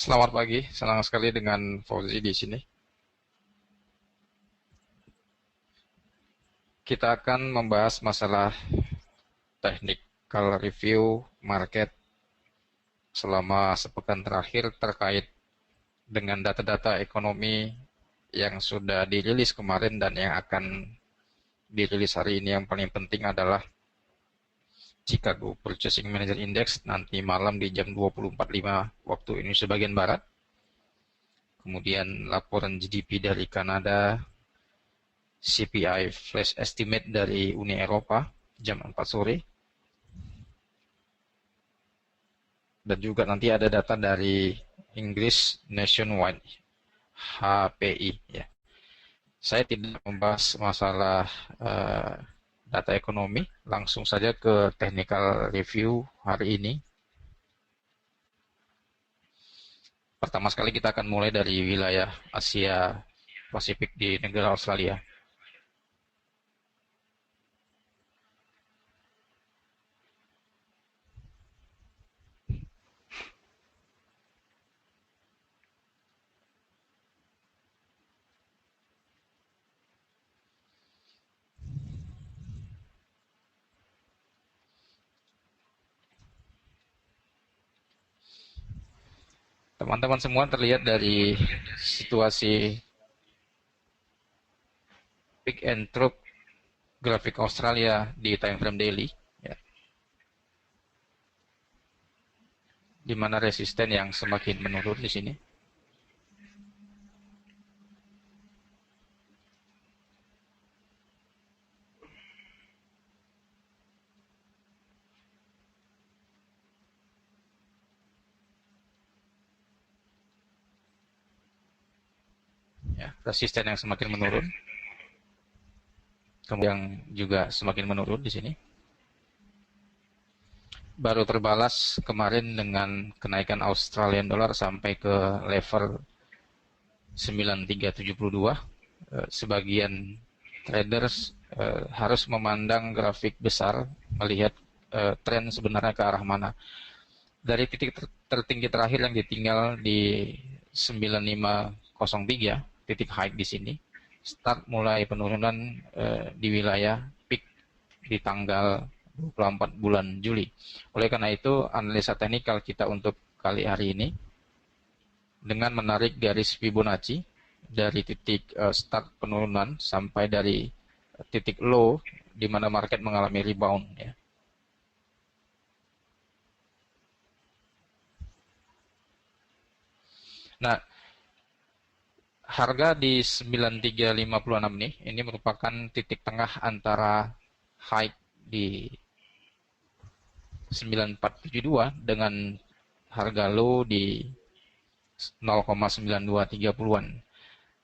Selamat pagi, senang sekali dengan Fauzi di sini. Kita akan membahas masalah technical review market selama sepekan terakhir terkait dengan data-data ekonomi yang sudah dirilis kemarin dan yang akan dirilis hari ini. Yang paling penting adalah Chicago Purchasing Manager Index nanti malam di jam 24.05 waktu Indonesia bagian Barat. Kemudian laporan GDP dari Kanada, CPI Flash Estimate dari Uni Eropa jam 4 sore, dan juga nanti ada data dari Inggris Nationwide HPI ya. Saya tidak membahas masalah uh, data ekonomi, langsung saja ke technical review hari ini. Pertama sekali kita akan mulai dari wilayah Asia Pasifik di negara Australia. Teman-teman semua terlihat dari situasi peak and trough grafik Australia di time frame daily, ya, di mana resisten yang semakin menurun di sini. Ya, resisten yang semakin menurun, kemudian juga semakin menurun di sini. Baru terbalas kemarin dengan kenaikan Australian dollar sampai ke level 9372. Sebagian traders harus memandang grafik besar, melihat tren sebenarnya ke arah mana. Dari titik tertinggi terakhir yang ditinggal di 9503, titik high di sini, start mulai penurunan di wilayah peak di tanggal 24 bulan Juli. Oleh karena itu, analisa teknikal kita untuk kali hari ini dengan menarik garis Fibonacci dari titik start penurunan sampai dari titik low di mana market mengalami rebound ya. Nah, harga di 9356 ini merupakan titik tengah antara high di 9472 dengan harga low di 0,9230-an.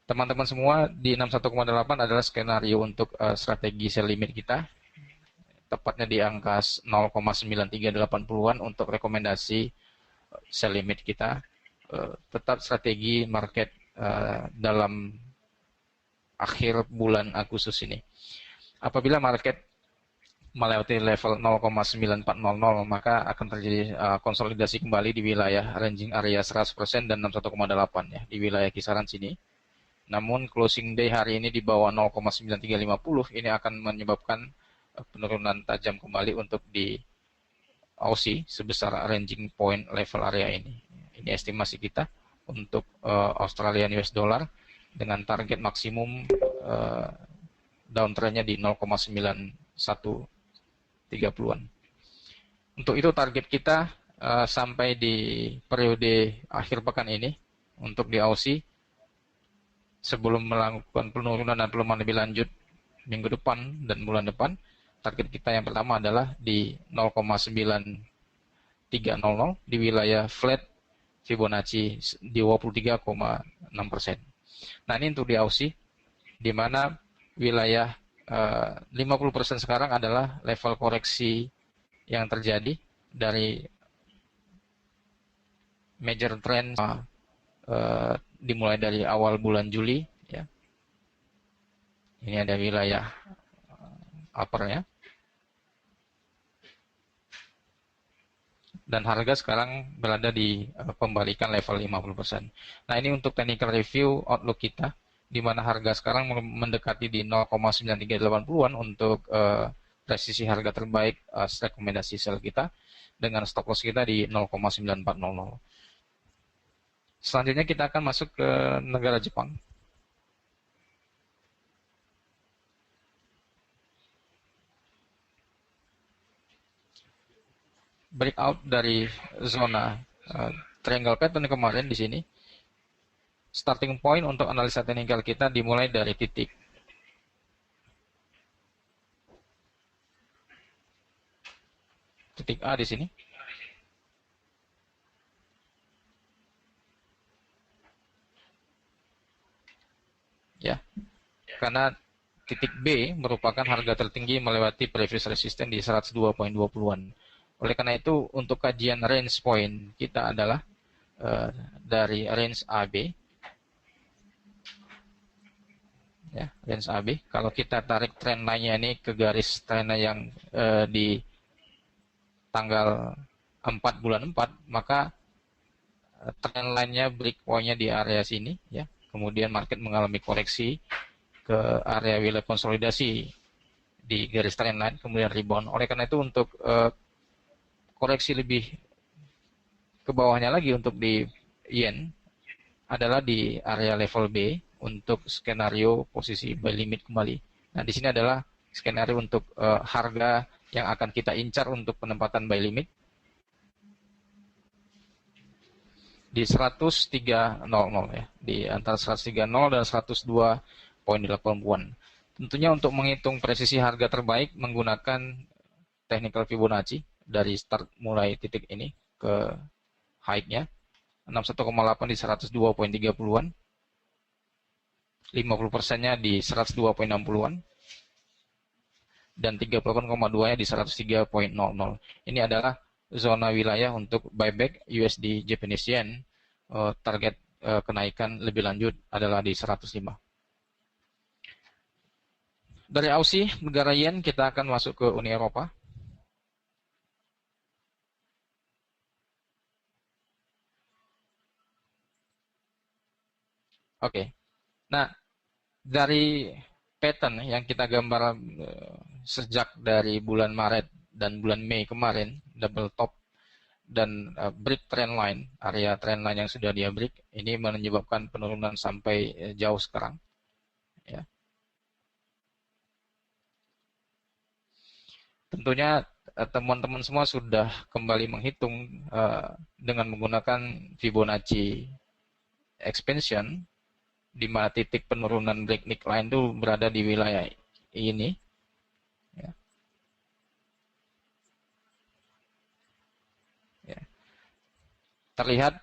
Teman-teman semua, di 61,8 adalah skenario untuk strategi sell limit kita, tepatnya di angka 0,9380-an untuk rekomendasi sell limit kita. Tetap strategi market dalam akhir bulan Agustus ini. Apabila market melewati level 0,9400, maka akan terjadi konsolidasi kembali di wilayah ranging area 100% dan 61,8 ya, di wilayah kisaran sini. Namun closing day hari ini di bawah 0,9350 ini akan menyebabkan penurunan tajam kembali untuk di Aussie sebesar ranging point level area ini. Ini estimasi kita untuk Australian US dollar dengan target maksimum downtrendnya di 0,9130-an. Untuk itu target kita sampai di periode akhir pekan ini untuk di Aussie, sebelum melakukan penurunan dan pelemahan lebih lanjut minggu depan dan bulan depan, target kita yang pertama adalah di 0,9300 di wilayah flat Fibonacci 23,6%. Nah, ini untuk di Aussie, di mana wilayah 50% sekarang adalah level koreksi yang terjadi dari major trend dimulai dari awal bulan Juli ya. Ini ada wilayah uppernya. dan harga sekarang berada di pembalikan level 50%. Nah, ini untuk technical review outlook kita, di mana harga sekarang mendekati di 0,9380-an untuk presisi harga terbaik rekomendasi sell kita, dengan stop loss kita di 0,9400. Selanjutnya kita akan masuk ke negara Jepang. Breakout dari zona triangle pattern kemarin di sini. Starting point untuk analisa teknikal kita dimulai dari titik A di sini. Ya. Karena titik B merupakan harga tertinggi melewati previous resistance di 102.20-an. Oleh karena itu, untuk kajian range point kita adalah dari range AB. Ya, range AB. Kalau kita tarik trend line-nya ini ke garis trend yang di tanggal 4 bulan 4, maka trend line-nya break point-nya di area sini, ya. Kemudian market mengalami koreksi ke area wilayah konsolidasi di garis trend line, kemudian rebound. Oleh karena itu, untuk koreksi lebih ke bawahnya lagi untuk di yen adalah di area level B untuk skenario posisi buy limit kembali. Nah, di sini adalah skenario untuk harga yang akan kita incar untuk penempatan buy limit di 103.00 ya, di antara 103.00 dan 102.80-an. Tentunya untuk menghitung presisi harga terbaik menggunakan technical Fibonacci dari start mulai titik ini ke high-nya 61,8 di 102.30-an, 50%-nya di 102.60-an, dan 38,2-nya di 103.00. Ini adalah zona wilayah untuk buyback USD Japanese Yen. Target kenaikan lebih lanjut adalah di 105. Dari Aussie, negara Yen, kita akan masuk ke Uni Eropa. Oke. Nah, dari pattern yang kita gambar sejak dari bulan Maret dan bulan Mei kemarin, double top dan break trend line, area trend line yang sudah dia break, ini menyebabkan penurunan sampai jauh sekarang. Ya. Tentunya teman-teman semua sudah kembali menghitung dengan menggunakan Fibonacci expansion, di mana titik penurunan break neckline itu berada di wilayah ini. Ya. Ya. Terlihat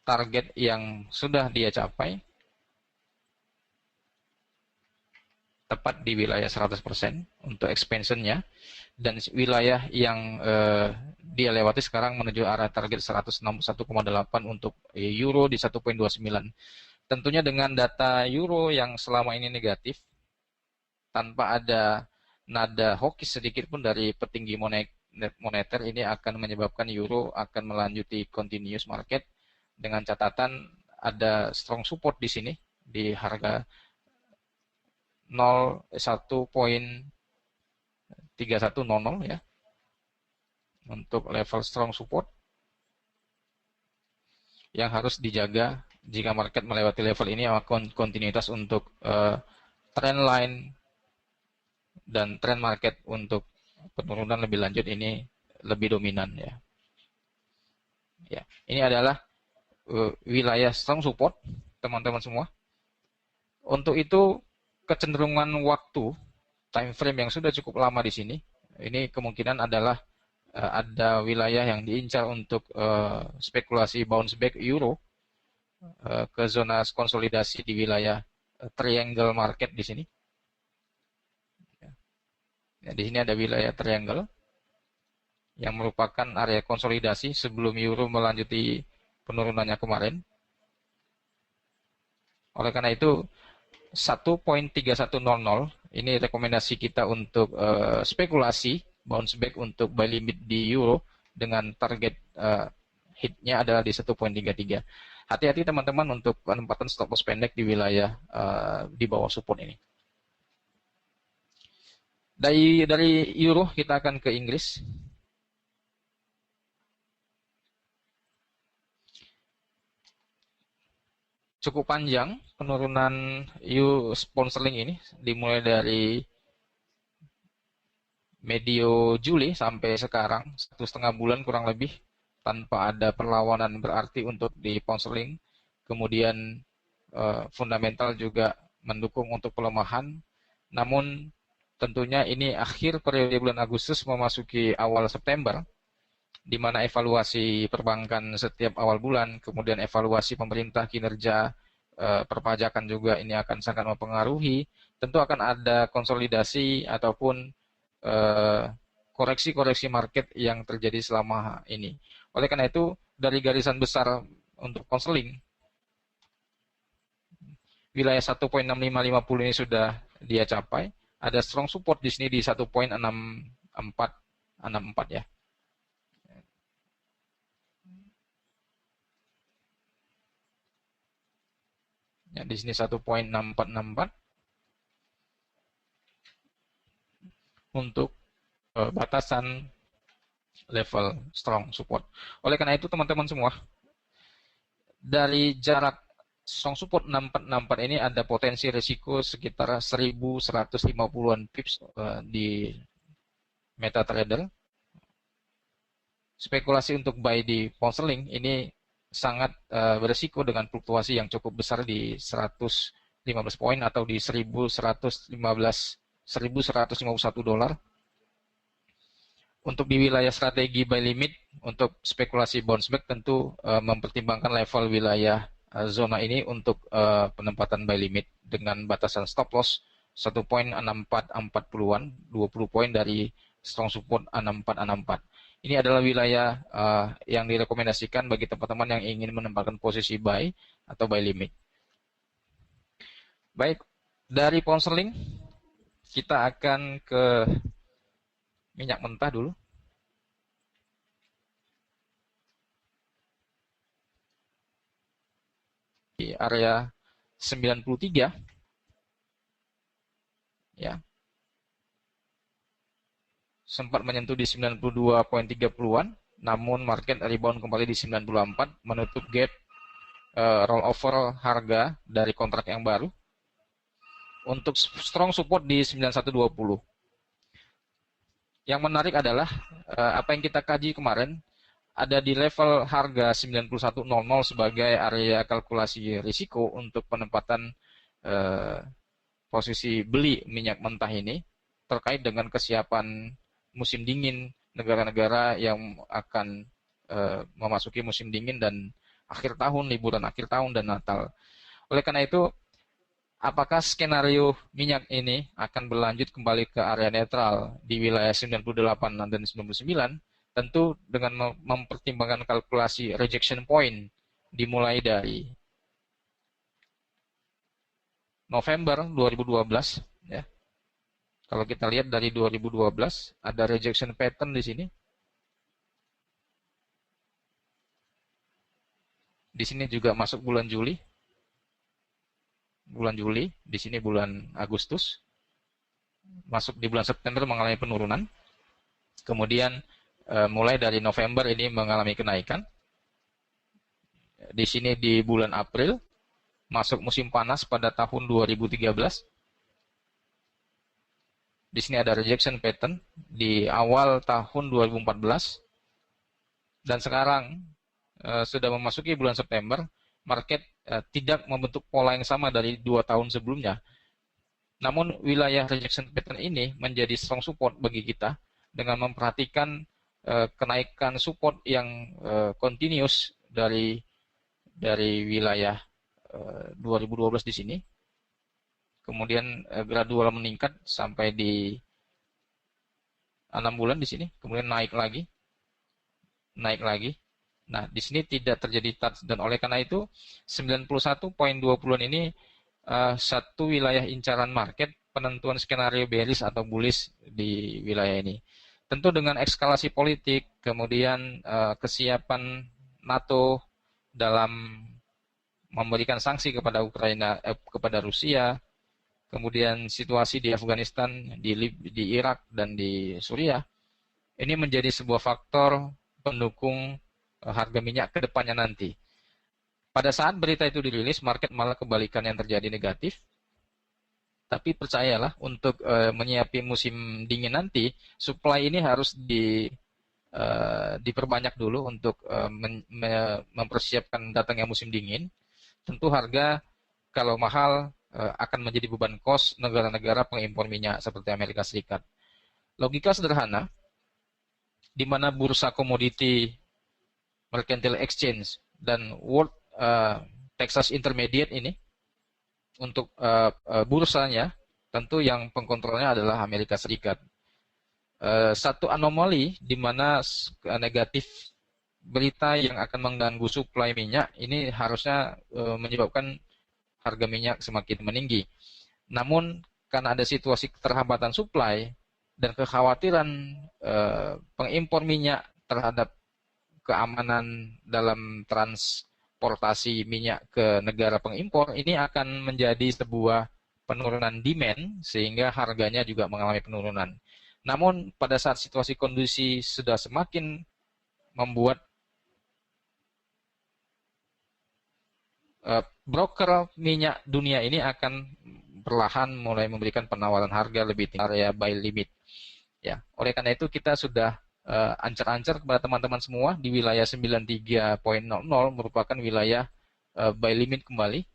target yang sudah dia capai tepat di wilayah 100% untuk expansionnya, dan wilayah yang dia lewati sekarang menuju arah target 161,8 untuk euro di 1.29. Tentunya dengan data euro yang selama ini negatif, tanpa ada nada hawkish sedikit pun dari petinggi moneter, ini akan menyebabkan euro akan melanjuti continuous market, dengan catatan ada strong support di sini di harga 1.3100 ya, untuk level strong support yang harus dijaga jika market melewati level ini, akan kontinuitas untuk trend line dan trend market untuk penurunan lebih lanjut ini lebih dominan ya. Ya, ini adalah wilayah strong support teman-teman semua. Untuk itu kecenderungan waktu time frame yang sudah cukup lama di sini, ini kemungkinan adalah ada wilayah yang diincar untuk spekulasi bounce back euro ke zona konsolidasi di wilayah triangle market di sini. Ya, di sini ada wilayah triangle yang merupakan area konsolidasi sebelum euro melanjuti penurunannya kemarin. Oleh karena itu 1.3100 ini rekomendasi kita untuk spekulasi bounce back untuk buy limit di euro dengan target hitnya adalah di 1.33. Hati-hati teman-teman untuk penempatan stop loss pendek di wilayah di bawah support ini. Dari euro kita akan ke Inggris. Cukup panjang penurunan pound sterling ini, dimulai dari medio Juli sampai sekarang, 1,5 bulan kurang lebih tanpa ada perlawanan berarti untuk di pound sterling. Kemudian fundamental juga mendukung untuk pelemahan. Namun tentunya ini akhir periode bulan Agustus memasuki awal September, di mana evaluasi perbankan setiap awal bulan, kemudian evaluasi pemerintah kinerja perpajakan juga ini akan sangat mempengaruhi. Tentu akan ada konsolidasi ataupun koreksi-koreksi market yang terjadi selama ini. Oleh karena itu, dari garisan besar untuk konseling, wilayah 1.6550 ini sudah dia capai. Ada strong support di sini di 1.6464 ya. Ya, di sini 1.6464 untuk batasan level strong support. Oleh karena itu teman-teman semua, dari jarak strong support 6464 ini ada potensi risiko sekitar 1150-an pips di MetaTrader. Spekulasi untuk buy di pound sterling ini sangat berisiko dengan fluktuasi yang cukup besar di 115 poin atau di 1151 dolar. Untuk di wilayah strategi buy limit untuk spekulasi bounce back tentu mempertimbangkan level wilayah zona ini untuk penempatan buy limit dengan batasan stop loss 1.6440-an, 20 poin dari strong support 6464. Ini adalah wilayah yang direkomendasikan bagi teman-teman yang ingin menempatkan posisi buy atau buy limit. Baik, dari pound sterling kita akan ke minyak mentah dulu. Di area 93 ya. Sempat menyentuh di 92.30-an, namun market rebound kembali di 94, menutup gap rollover harga dari kontrak yang baru. Untuk strong support di 9120. Yang menarik adalah apa yang kita kaji kemarin, ada di level harga 9100 sebagai area kalkulasi risiko untuk penempatan posisi beli minyak mentah ini terkait dengan kesiapan musim dingin negara-negara yang akan memasuki musim dingin dan akhir tahun, liburan akhir tahun dan Natal. Oleh karena itu, apakah skenario minyak ini akan berlanjut kembali ke area netral di wilayah 98 dan 99? Tentu dengan mempertimbangkan kalkulasi rejection point dimulai dari November 2012 ya. Kalau kita lihat dari 2012 ada rejection pattern di sini. Di sini juga masuk bulan Juli. Bulan Juli, di sini bulan Agustus. Masuk di bulan September mengalami penurunan. Kemudian mulai dari November ini mengalami kenaikan. Di sini di bulan April masuk musim panas pada tahun 2013. Di sini ada rejection pattern di awal tahun 2014. Dan sekarang sudah memasuki bulan September, market tidak membentuk pola yang sama dari 2 tahun sebelumnya. Namun wilayah rejection pattern ini menjadi strong support bagi kita dengan memperhatikan kenaikan support yang continuous dari wilayah 2012 di sini. Kemudian gradual meningkat sampai di 6 bulan di sini, kemudian naik lagi. Nah, di sini tidak terjadi touch dan oleh karena itu 91.20-an ini satu wilayah incaran market penentuan skenario bearish atau bullish di wilayah ini. tentu dengan eskalasi politik, kemudian kesiapan NATO dalam memberikan sanksi kepada kepada Rusia, kemudian situasi di Afghanistan, di Irak dan di Suriah, ini menjadi sebuah faktor pendukung harga minyak ke depannya nanti. Pada saat berita itu dirilis, market malah kebalikan yang terjadi negatif. Tapi percayalah, untuk menyiapi musim dingin nanti, supply ini harus diperbanyak dulu untuk mempersiapkan datangnya musim dingin. Tentu harga kalau mahal akan menjadi beban kos negara-negara pengimpor minyak seperti Amerika Serikat. Logika sederhana, di mana bursa komoditi Mercantile Exchange dan World Texas Intermediate ini, untuk bursanya, tentu yang pengkontrolnya adalah Amerika Serikat. Satu anomali di mana negatif berita yang akan mengganggu suplai minyak ini harusnya menyebabkan harga minyak semakin meninggi. Namun karena ada situasi keterhambatan suplai dan kekhawatiran pengimpor minyak terhadap keamanan dalam transportasi minyak ke negara pengimpor, ini akan menjadi sebuah penurunan demand sehingga harganya juga mengalami penurunan. Namun pada saat situasi kondisi sudah semakin membuat broker minyak dunia ini akan perlahan mulai memberikan penawaran harga lebih tinggi, area buy limit. Ya, oleh karena itu kita sudah ancar-ancar kepada teman-teman semua di wilayah 93.00 merupakan wilayah buy limit kembali.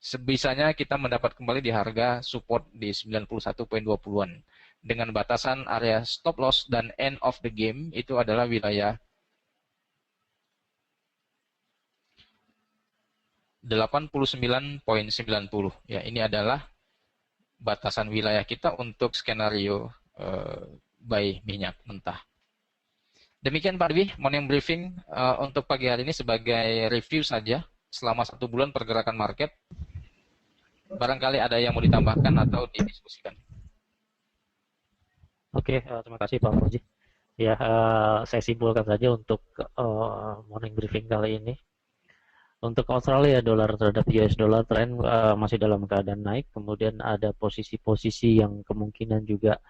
Sebisanya kita mendapat kembali di harga support di 91.20-an. Dengan batasan area stop loss dan end of the game itu adalah wilayah 89.90. Ya, ini adalah batasan wilayah kita untuk skenario buy minyak mentah. Demikian Pak Dwi, morning briefing untuk pagi hari ini sebagai review saja selama 1 bulan pergerakan market. Barangkali ada yang mau ditambahkan atau didiskusikan. Oke, terima kasih Pak Fauzi. Ya, saya simpulkan saja untuk morning briefing kali ini. Untuk Australia, dolar terhadap US dollar tren masih dalam keadaan naik. Kemudian ada posisi-posisi yang kemungkinan juga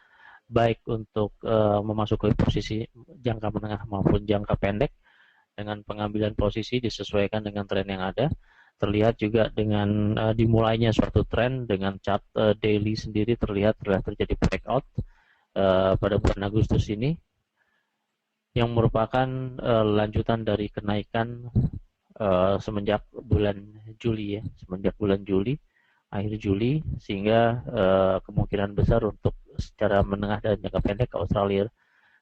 baik untuk memasuki posisi jangka menengah maupun jangka pendek dengan pengambilan posisi disesuaikan dengan tren yang ada. Terlihat juga dengan dimulainya suatu tren dengan chart daily sendiri terlihat telah terjadi breakout pada bulan Agustus ini yang merupakan lanjutan dari kenaikan semenjak bulan Juli, akhir Juli, sehingga kemungkinan besar untuk secara menengah dan jangka pendek Australia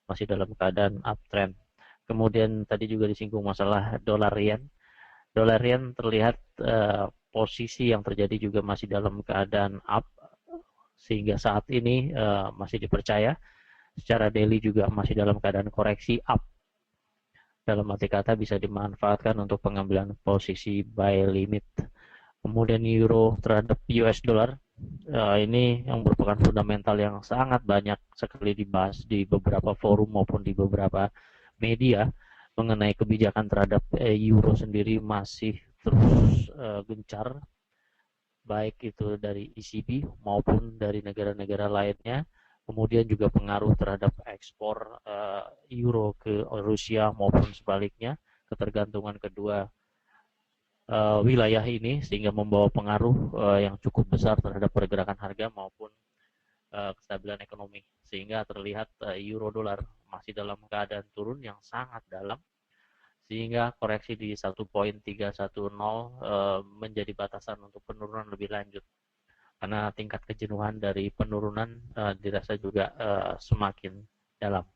masih dalam keadaan uptrend. Kemudian tadi juga disinggung masalah dolar yen. Dolar yen terlihat posisi yang terjadi juga masih dalam keadaan up, sehingga saat ini masih dipercaya. Secara daily juga masih dalam keadaan koreksi up. Dalam arti kata bisa dimanfaatkan untuk pengambilan posisi buy limit. Kemudian euro terhadap US dollar, ini yang merupakan fundamental yang sangat banyak sekali dibahas di beberapa forum maupun di beberapa media mengenai kebijakan terhadap euro sendiri masih terus gencar, baik itu dari ECB maupun dari negara-negara lainnya. Kemudian juga pengaruh terhadap ekspor euro ke Rusia maupun sebaliknya, ketergantungan kedua wilayah ini sehingga membawa pengaruh yang cukup besar terhadap pergerakan harga maupun kestabilan ekonomi, sehingga terlihat euro dolar masih dalam keadaan turun yang sangat dalam, sehingga koreksi di 1.310 menjadi batasan untuk penurunan lebih lanjut. Karena tingkat kejenuhan dari penurunan dirasa juga semakin dalam.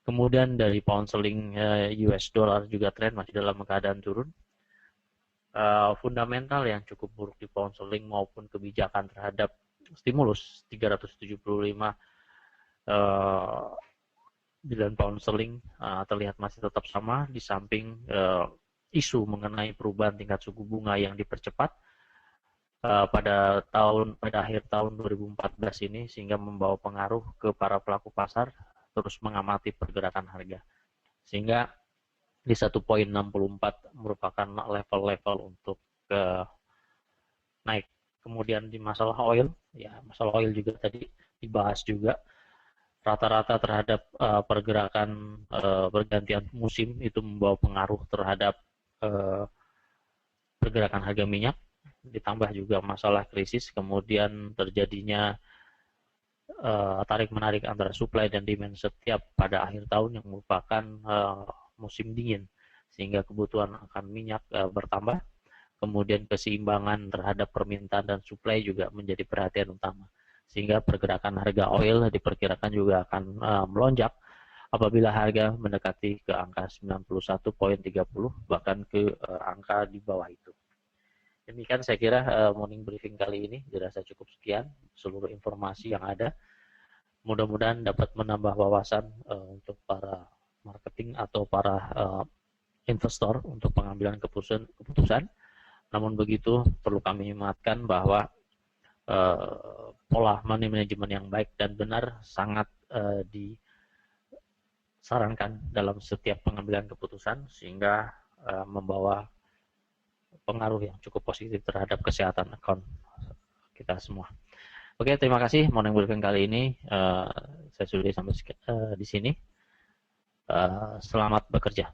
Kemudian dari pound sterling US dollar juga tren masih dalam keadaan turun. Fundamental yang cukup buruk di pound sterling maupun kebijakan terhadap stimulus 375 bilan pound sterling terlihat masih tetap sama, di samping isu mengenai perubahan tingkat suku bunga yang dipercepat pada akhir tahun 2014 ini, sehingga membawa pengaruh ke para pelaku pasar terus mengamati pergerakan harga. Sehingga di 1.64 merupakan level-level untuk naik. Kemudian di masalah oil, ya masalah oil juga tadi dibahas juga, rata-rata terhadap pergerakan pergantian musim itu membawa pengaruh terhadap pergerakan harga minyak, ditambah juga masalah krisis, kemudian terjadinya tarik-menarik antara supply dan demand setiap pada akhir tahun yang merupakan musim dingin, sehingga kebutuhan akan minyak bertambah. Kemudian keseimbangan terhadap permintaan dan supply juga menjadi perhatian utama, sehingga pergerakan harga oil diperkirakan juga akan melonjak apabila harga mendekati ke angka 91.30 bahkan ke angka di bawah itu. Demikian saya kira morning briefing kali ini dirasa cukup sekian seluruh informasi yang ada. Mudah-mudahan dapat menambah wawasan untuk para marketing atau para investor untuk pengambilan keputusan. Namun begitu, perlu kami ingatkan bahwa pola money management yang baik dan benar sangat disarankan dalam setiap pengambilan keputusan, sehingga membawa pengaruh yang cukup positif terhadap kesehatan akun kita semua. Oke, terima kasih morning briefing kali ini. Saya sudah sampai di sini. Selamat bekerja.